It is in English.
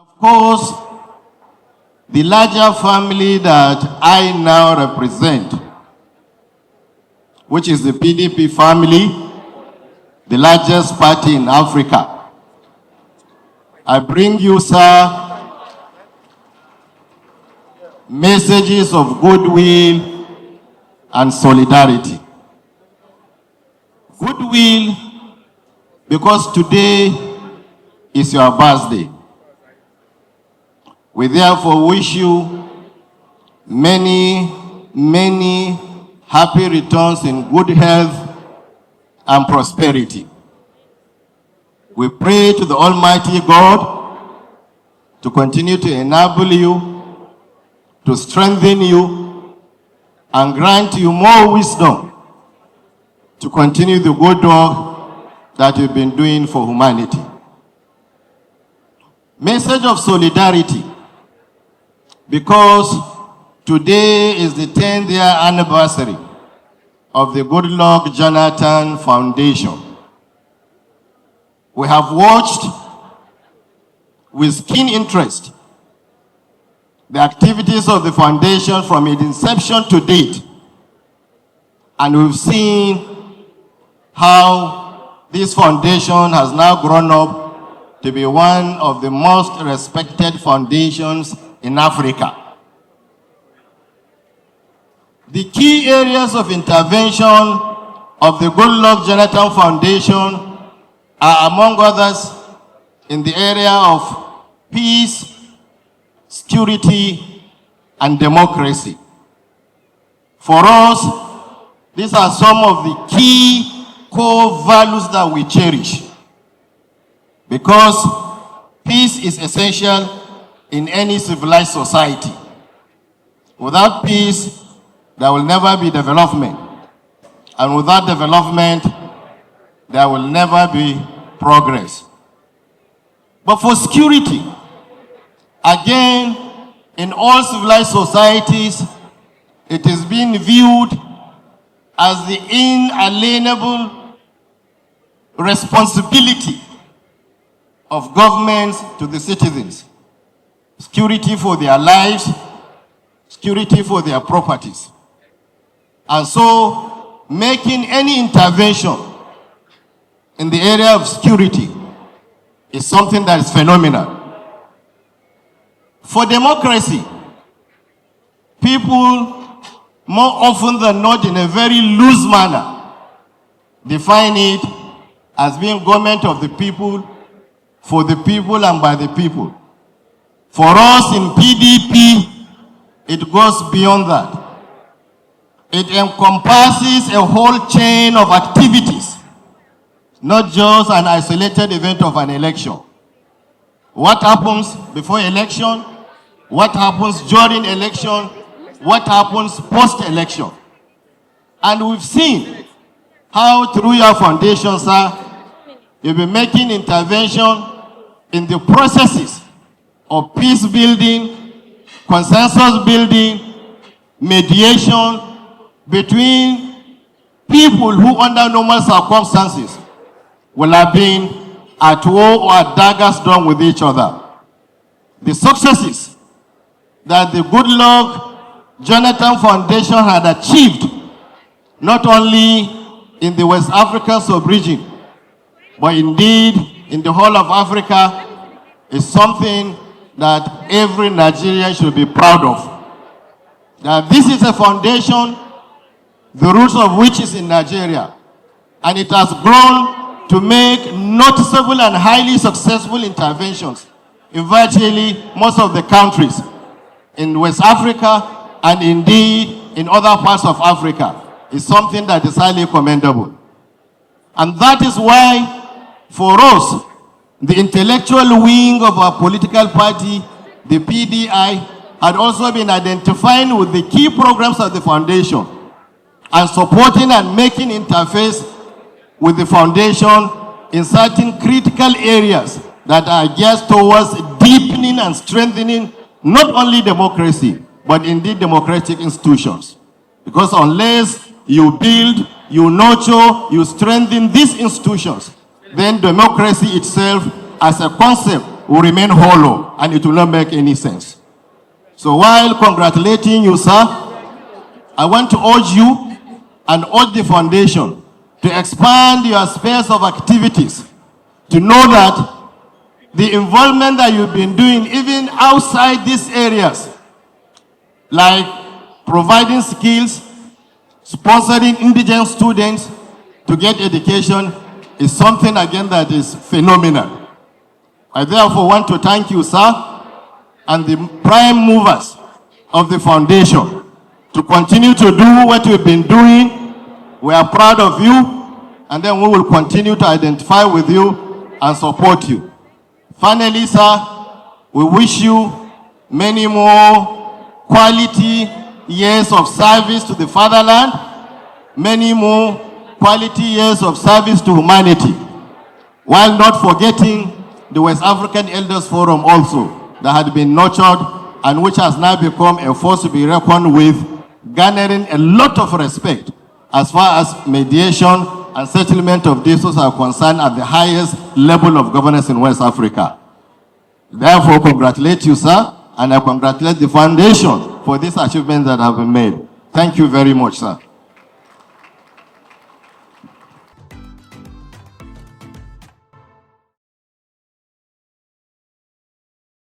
Of course, the larger family that I now represent, which is the PDP family, the largest party in Africa. I bring you, sir, messages of goodwill and solidarity. Goodwill, because today is your birthday. We therefore wish you many, many happy returns in good health and prosperity. We pray to the Almighty God to continue to enable you, to strengthen you, and grant you more wisdom to continue the good work that you've been doing for humanity. Message of solidarity, because today is the 10th year anniversary of the Goodluck Jonathan Foundation. We have watched with keen interest the activities of the foundation from its inception to date, and we've seen how this foundation has now grown up to be one of the most respected foundations in Africa. The key areas of intervention of the Goodluck Jonathan Foundation are, among others, in the area of peace, security, and democracy. For us, these are some of the key core values that we cherish, because peace is essential in any civilized society. Without peace, there will never be development. And without development, there will never be progress. But for security, again, in all civilized societies, it is being viewed as the inalienable responsibility of governments to the citizens. Security for their lives, security for their properties. And so, making any intervention in the area of security is something that is phenomenal. For democracy, people more often than not in a very loose manner define it as being government of the people, for the people and by the people. For us in PDP, it goes beyond that. It encompasses a whole chain of activities, not just an isolated event of an election. What happens before election? What happens during election? What happens post-election? And we've seen how through your foundation, sir, you'll be making intervention in the processes of peace building, consensus building, mediation between people who under normal circumstances will have been at war or at daggers drawn with each other. The successes that the Goodluck Jonathan Foundation had achieved, not only in the West African sub-region, but indeed in the whole of Africa, is something that every Nigerian should be proud of. Now, this is a foundation, the roots of which is in Nigeria, and it has grown to make noticeable and highly successful interventions in virtually most of the countries in West Africa and indeed in other parts of Africa. Is something that is highly commendable. And that is why, for us, the intellectual wing of our political party, the PDI, had also been identifying with the key programs of the foundation and supporting and making interface with the foundation in certain critical areas that are geared towards deepening and strengthening not only democracy, but indeed democratic institutions. Because unless you build, you nurture, you strengthen these institutions, then democracy itself as a concept will remain hollow and it will not make any sense. So while congratulating you, sir, I want to urge you and urge the foundation to expand your space of activities, to know that the involvement that you've been doing even outside these areas, like providing skills, sponsoring indigent students to get education, is something again that is phenomenal. I therefore want to thank you, sir, and the prime movers of the foundation to continue to do what we've been doing. We are proud of you, and then we will continue to identify with you and support you. Finally, sir, we wish you many more quality years of service to the fatherland, many more quality years of service to humanity, while not forgetting the West African Elders Forum also, that had been nurtured and which has now become a force to be reckoned with, garnering a lot of respect as far as mediation and settlement of disputes are concerned at the highest level of governance in West Africa. Therefore, congratulate you, sir, and I congratulate the foundation for this achievement that have been made. Thank you very much, sir.